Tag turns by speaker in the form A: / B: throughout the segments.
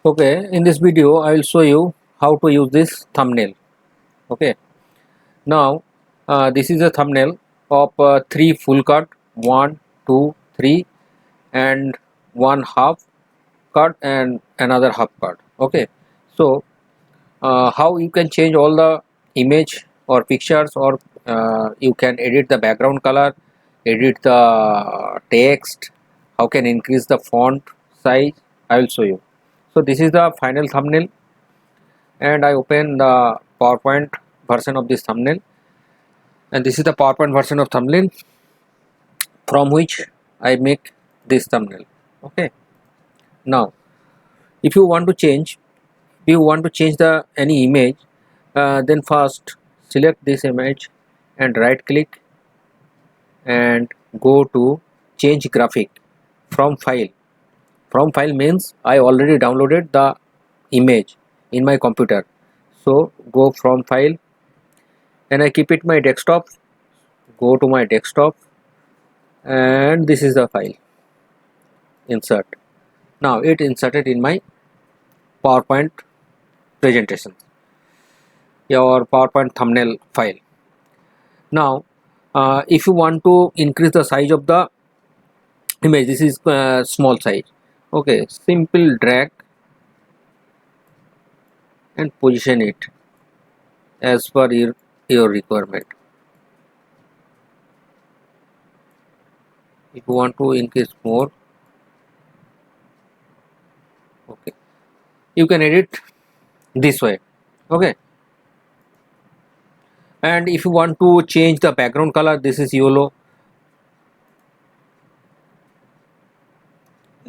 A: Okay, in this video I will show you how to use this thumbnail. Okay, now this is a thumbnail of three full cut, one, two, three, and one half cut and another half cut. Okay, so how you can change all the image or pictures, or you can edit the background color, edit the text, how can increase the font size, I will show you. So this is the final thumbnail, and I open the PowerPoint version of this thumbnail, and this is the PowerPoint version of thumbnail from which I make this thumbnail. Okay, now if you want to change, the any image, then first select this image and right click and go to change graphic from file. From file means I already downloaded the image in my computer, so go from file and I keep it my desktop. Go to my desktop and this is the file. Insert. Now it inserted in my PowerPoint presentation, your PowerPoint thumbnail file. Now if you want to increase the size of the image, this is small size. Okay, simple drag and position it as per your requirement. If you want to increase more, okay, you can edit this way. Okay, and if you want to change the background color, this is yellow,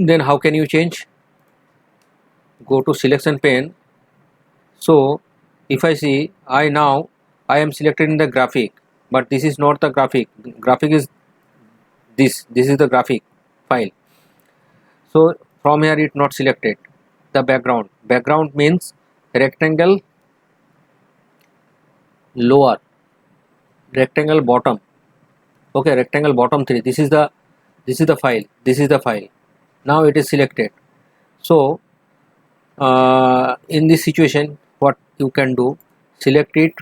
A: then how can you change? Go to selection pane. So if I see, I am selected in the graphic, but this is not the graphic. Graphic is this is the graphic file. So from here it not selected. The background means rectangle lower, rectangle bottom. Okay, rectangle bottom 3. This is the file. This is the file. Now it is selected. So in this situation, what you can do, select it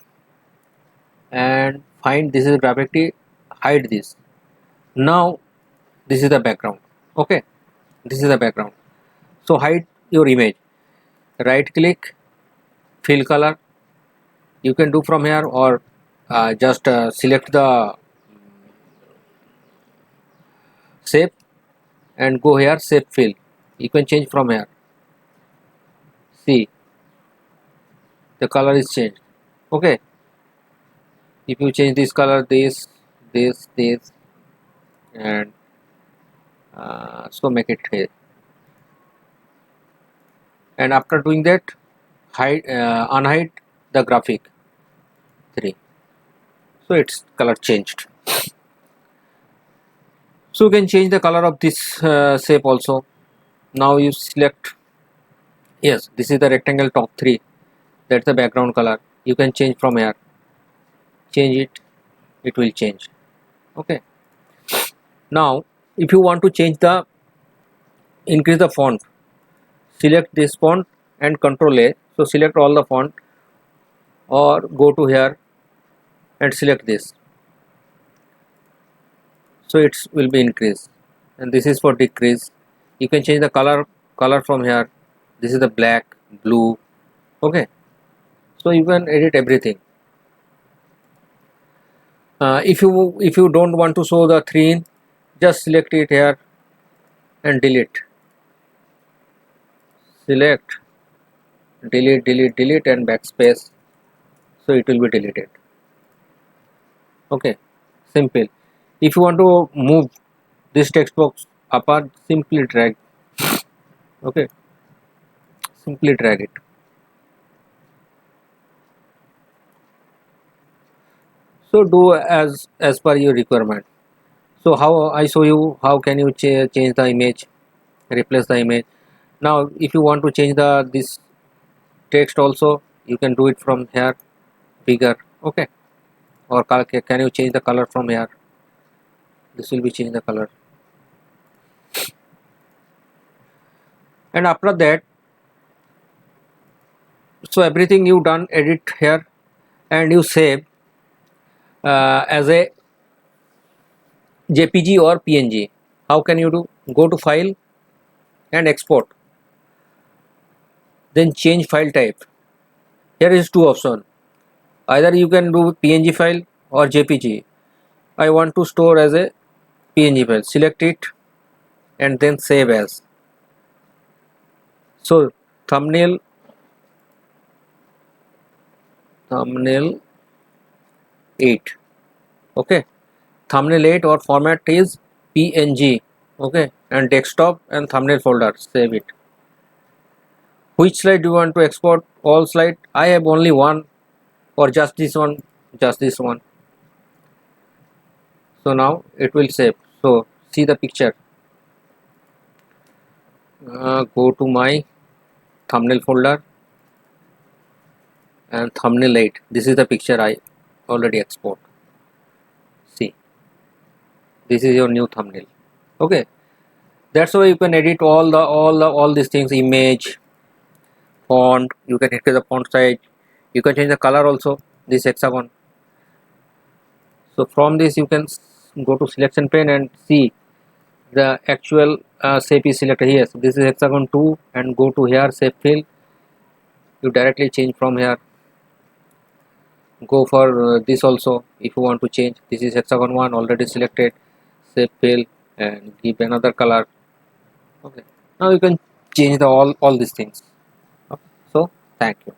A: and find this is gravity, hide this. Now this is the background. Okay, this is the background. So hide your image. Right click, fill color. You can do from here, or just select the shape and go here, shape fill. You can change from here. See, the color is changed. Okay, if you change this color, this, and so make it here. And after doing that, hide unhide the graphic 3. So its color changed. So you can change the color of this shape also. Now you select, yes, this is the rectangle top 3, that's the background color. You can change from here, change it, it will change. Okay, now if you want to change the increase the font, select this font and Control A. So select all the font, or go to here and select this, so it will be increase, and this is for decrease. You can change the color from here. This is the black, blue. Okay, so you can edit everything. If you don't want to show the 3 just select it here and delete. Select, delete and backspace, so it will be deleted. Okay, simple. If you want to move this text box apart, simply drag. Okay, simply drag it. So do as per your requirement. So how I show you how can you change the image, replace the image. Now if you want to change the this text also, you can do it from here, bigger. Okay, or can you change the color from here? This will be change the color. And after that, So everything you done, edit here, and you save as a JPG or PNG. How can you do? Go to file and export, then change file type. Here is two options. Either you can do PNG file or JPG. I want to store as a PNG file. Select it and then save as. So thumbnail 8. Okay, thumbnail 8 or format is PNG. Okay, and desktop and thumbnail folder, save it. Which slide do you want to export? All slide. I have only one, or just this one, just this one. So now it will save. So see the picture. Go to my thumbnail folder and thumbnail 8. This is the picture I already export. See, this is your new thumbnail. Okay, that's why you can edit all these things, image, font. You can increase the font size. You can change the color also. This hexagon. So from this you can go to selection pane and see the actual shape is selected here. So this is hexagon 2, and go to here, shape fill. You directly change from here. Go for this also if you want to change. This is hexagon 1 already selected. Shape fill and give another color. Okay, now you can change the all these things. Okay. So thank you.